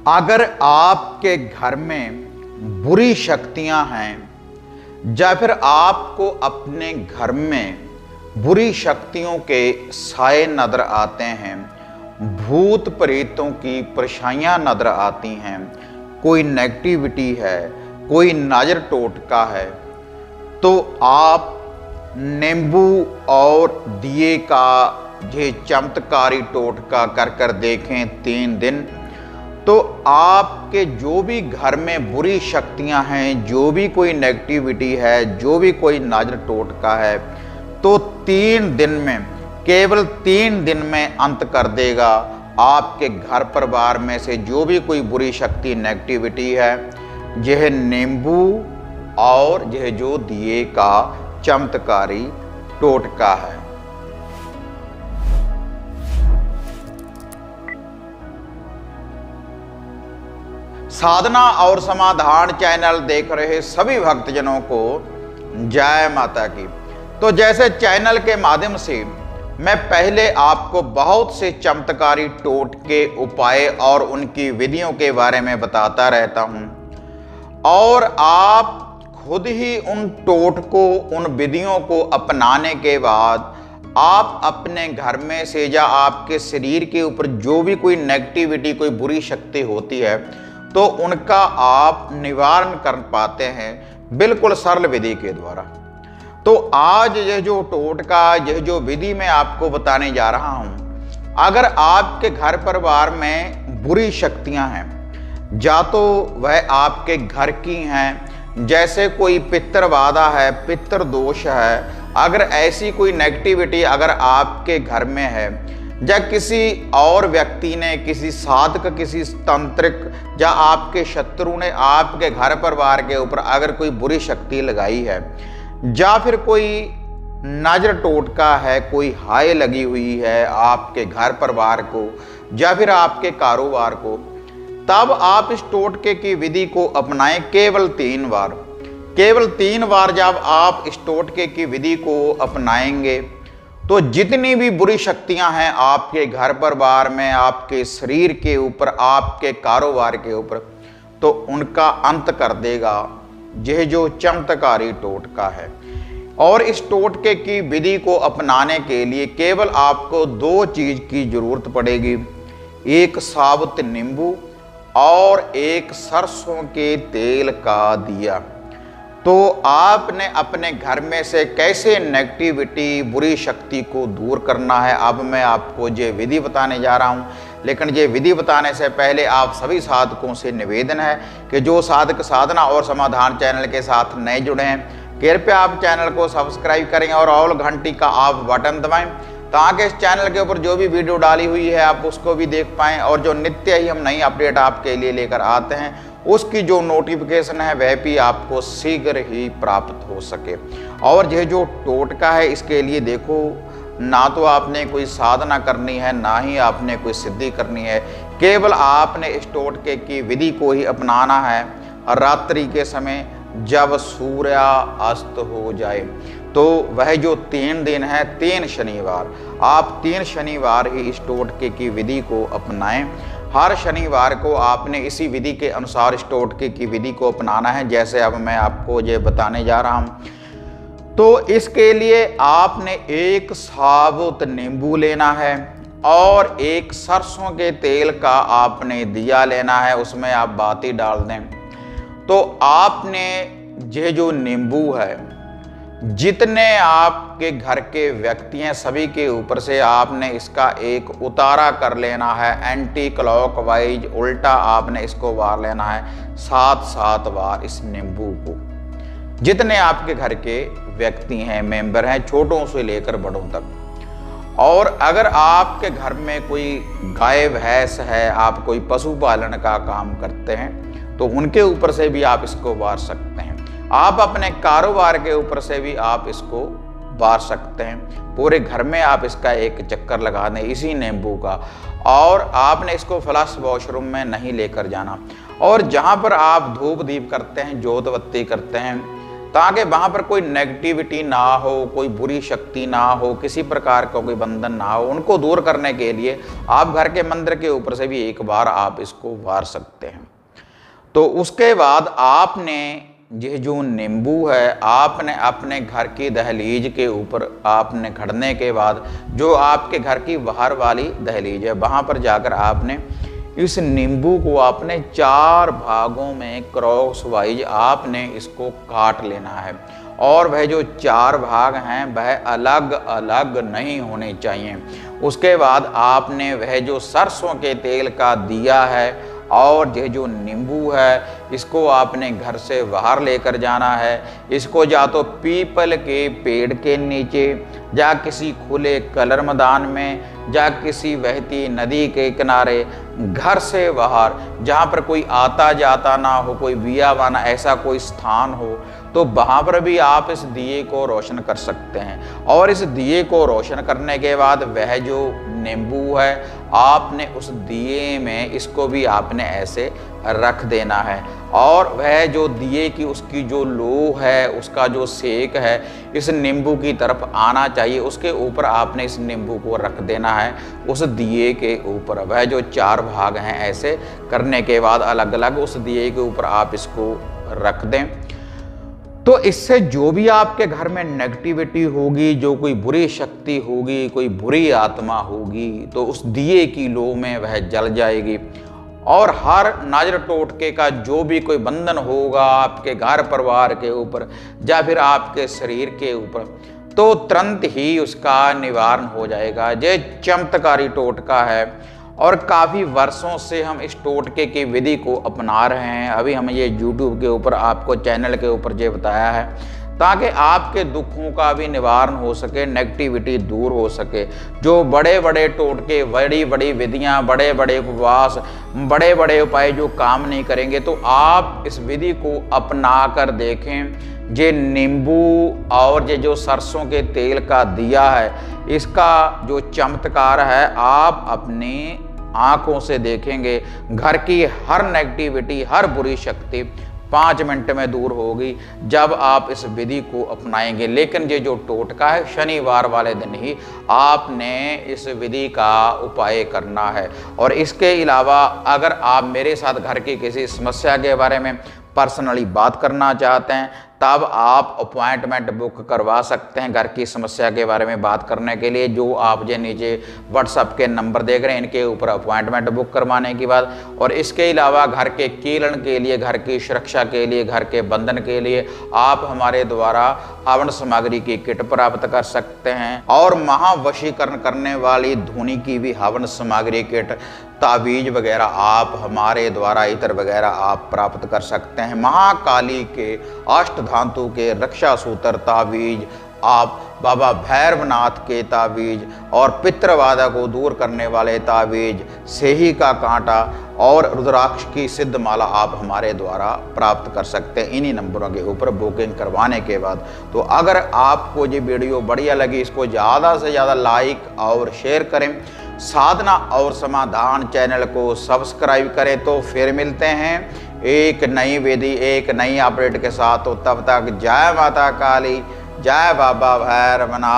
अगर आपके घर में बुरी शक्तियां हैं या फिर आपको अपने घर में बुरी शक्तियों के साए नजर आते हैं, भूत प्रेतों की परछाइयां नजर आती हैं, कोई नेगेटिविटी है, कोई नाजर टोटका है, तो आप नींबू और दिए का ये चमत्कारी टोटका कर कर देखें 3 दिन, तो आपके जो भी घर में बुरी शक्तियां हैं, जो भी कोई नेगेटिविटी है, जो भी कोई नाजर टोटका है, तो 3 दिन में, केवल 3 दिन में अंत कर देगा। आपके घर परिवार में से जो भी कोई बुरी शक्ति नेगेटिविटी है, यह नींबू और यह जो दिए का चमत्कारी टोटका है। साधना और समाधान चैनल देख रहे सभी भक्तजनों को जय माता की। तो जैसे चैनल के माध्यम से मैं पहले आपको बहुत से चमत्कारी टोटके, उपाय और उनकी विधियों के बारे में बताता रहता हूं, और आप खुद ही उन टोटकों, उन विधियों को अपनाने के बाद आप अपने घर में से या आपके शरीर के ऊपर जो भी कोई नेगेटिविटी, कोई बुरी शक्ति होती है, तो उनका आप निवारण कर पाते हैं बिल्कुल सरल विधि के द्वारा। तो आज यह जो टोटका, यह जो विधि मैं आपको बताने जा रहा हूं, अगर आपके घर परिवार में बुरी शक्तियां हैं, या तो वह आपके घर की हैं, जैसे कोई पितृबाधा है, पितृ दोष है, अगर ऐसी कोई नेगेटिविटी अगर आपके घर में है, या किसी और व्यक्ति ने, किसी साधक, किसी तंत्रिक या आपके शत्रु ने आपके घर परिवार के ऊपर अगर कोई बुरी शक्ति लगाई है, या फिर कोई नजर टोटका है, कोई हाय लगी हुई है आपके घर परिवार को या फिर आपके कारोबार को, तब आप इस टोटके की विधि को अपनाएं केवल 3 बार। केवल 3 बार जब आप इस टोटके की विधि को अपनाएंगे, तो जितनी भी बुरी शक्तियां हैं आपके घर परिवार में, आपके शरीर के ऊपर, आपके कारोबार के ऊपर, तो उनका अंत कर देगा यह जो चमत्कारी टोटका है। और इस टोटके की विधि को अपनाने के लिए केवल आपको 2 चीज की जरूरत पड़ेगी, एक साबुत नींबू और एक सरसों के तेल का दिया। तो आपने अपने घर में से कैसे नेगेटिविटी, बुरी शक्ति को दूर करना है, अब मैं आपको ये विधि बताने जा रहा हूँ। लेकिन ये विधि बताने से पहले आप सभी साधकों से निवेदन है कि जो साधक साधना और समाधान चैनल के साथ नए जुड़े हैं, कृपया आप चैनल को सब्सक्राइब करें और ऑल घंटी का आप बटन दबाएं, ताकि इस चैनल के ऊपर जो भी वीडियो डाली हुई है आप उसको भी देख पाएँ, और जो नित्य ही हम नई अपडेट आपके लिए लेकर आते हैं उसकी जो नोटिफिकेशन है वह भी आपको शीघ्र ही प्राप्त हो सके। और यह जो टोटका है, इसके लिए देखो, ना तो आपने कोई साधना करनी है, ना ही आपने कोई सिद्धि करनी है, केवल आपने इस टोटके की विधि को ही अपनाना है रात्रि के समय जब सूर्य अस्त हो जाए। तो वह जो 3 दिन है, 3 शनिवार, आप 3 शनिवार ही इस टोटके की विधि को अपनाएं। हर शनिवार को आपने इसी विधि के अनुसार इस टोटके की विधि को अपनाना है, जैसे अब मैं आपको ये बताने जा रहा हूं। तो इसके लिए आपने एक साबुत नींबू लेना है और एक सरसों के तेल का आपने दिया लेना है, उसमें आप बाती डाल दें। तो आपने ये जो नींबू है, जितने आपके घर के व्यक्ति हैं सभी के ऊपर से आपने इसका एक उतारा कर लेना है, एंटी क्लॉकवाइज, उल्टा आपने इसको वार लेना है 7 बार इस नींबू को। जितने आपके घर के व्यक्ति हैं, मेंबर हैं, छोटों से लेकर बड़ों तक। और अगर आपके घर में कोई गाय भैंस है, आप कोई पशुपालन का काम करते हैं, तो उनके ऊपर से भी आप इसको वार सकते हैं। आप अपने कारोबार के ऊपर से भी आप इसको वार सकते हैं। पूरे घर में आप इसका एक चक्कर लगा दें इसी नींबू का, और आपने इसको फ्लश वॉशरूम में नहीं लेकर जाना। और जहाँ पर आप धूप दीप करते हैं, जोत बत्ती करते हैं, ताकि वहाँ पर कोई नेगेटिविटी ना हो, कोई बुरी शक्ति ना हो, किसी प्रकार का कोई बंधन ना हो। उनको दूर करने के लिए आप घर के मंदिर के ऊपर से भी एक बार आप इसको वार सकते हैं। तो उसके बाद आपने ये जो नींबू है आपने अपने घर की दहलीज के ऊपर आपने खड़ने के बाद जो आपके घर की बाहर वाली दहलीज है वहाँ पर जाकर आपने इस नींबू को आपने 4 भागों में क्रॉस वाइज आपने इसको काट लेना है। और वह जो 4 भाग हैं वह अलग अलग नहीं होने चाहिए। उसके बाद आपने वह जो सरसों के तेल का दिया है और ये जो नींबू है इसको आपने घर से बाहर लेकर जाना है। इसको या तो पीपल के पेड़ के नीचे, या किसी खुले कलर मैदान में, या किसी बहती नदी के किनारे, घर से बाहर जहाँ पर कोई आता जाता ना हो, कोई बियाबाना ऐसा कोई स्थान हो, तो वहाँ पर भी आप इस दिए को रोशन कर सकते हैं। और इस दिए को रोशन करने के बाद वह जो नींबू है आपने उस दिए में इसको भी आपने ऐसे रख देना है। और वह जो दिए की उसकी जो लो है, उसका जो सेक है इस नींबू की तरफ आना चाहिए। उसके ऊपर आपने इस नींबू को रख देना है उस दिए के ऊपर। वह जो 4 भाग हैं ऐसे करने के बाद अलग अलग उस दिए के ऊपर आप इसको रख दें। तो इससे जो भी आपके घर में नेगेटिविटी होगी, जो कोई बुरी शक्ति होगी, कोई बुरी आत्मा होगी, तो उस दिए की लो में वह जल जाएगी। और हर नजर टोटके का जो भी कोई बंधन होगा आपके घर परिवार के ऊपर या फिर आपके शरीर के ऊपर, तो तुरंत ही उसका निवारण हो जाएगा। ये चमत्कारी टोटका है और काफ़ी वर्षों से हम इस टोटके की विधि को अपना रहे हैं। अभी हम ये YouTube के ऊपर आपको चैनल के ऊपर ये बताया है ताकि आपके दुखों का भी निवारण हो सके, नेगेटिविटी दूर हो सके। जो बड़े बड़े टोटके, बड़ी बड़ी विधियां, बड़े बड़े उपवास, बड़े बड़े उपाय जो काम नहीं करेंगे, तो आप इस विधि को अपना कर देखें। ये नींबू और ये जो सरसों के तेल का दिया है इसका जो चमत्कार है आप अपनी आंखों से देखेंगे। घर की हर नेगेटिविटी, हर बुरी शक्ति 5 मिनट में दूर होगी जब आप इस विधि को अपनाएंगे। लेकिन ये जो टोटका है शनिवार वाले दिन ही आपने इस विधि का उपाय करना है। और इसके अलावा अगर आप मेरे साथ घर की किसी समस्या के बारे में पर्सनली बात करना चाहते हैं तब आप अपॉइंटमेंट बुक करवा सकते हैं घर की समस्या के बारे में बात करने के लिए। जो आप जो नीचे व्हाट्सएप के नंबर देख रहे हैं इनके ऊपर अपॉइंटमेंट बुक करवाने के बाद। और इसके अलावा घर के कीलन के लिए, घर की सुरक्षा के लिए, घर के बंधन के लिए आप हमारे द्वारा हवन सामग्री की किट प्राप्त कर सकते हैं। और महावशीकरण करने वाली धुनी की भी हवन सामग्री किट, ताबीज वगैरह आप हमारे द्वारा इत्र वगैरह आप प्राप्त कर सकते हैं। महाकाली के अष्ट धातु के रक्षा सूत्र ताबीज, आप बाबा भैरवनाथ के ताबीज और पितृबाधा को दूर करने वाले ताबीज, सेही का कांटा और रुद्राक्ष की सिद्ध माला आप हमारे द्वारा प्राप्त कर सकते हैं इन्हीं नंबरों के ऊपर बुकिंग करवाने के बाद। तो अगर आपको ये वीडियो बढ़िया लगी इसको ज़्यादा से ज़्यादा लाइक और शेयर करें। साधना और समाधान चैनल को सब्सक्राइब करें। तो फिर मिलते हैं एक नई विधि, एक नई अपडेट के साथ। तो तब तक जय माता काली, जय बाबा भैरवनाथ।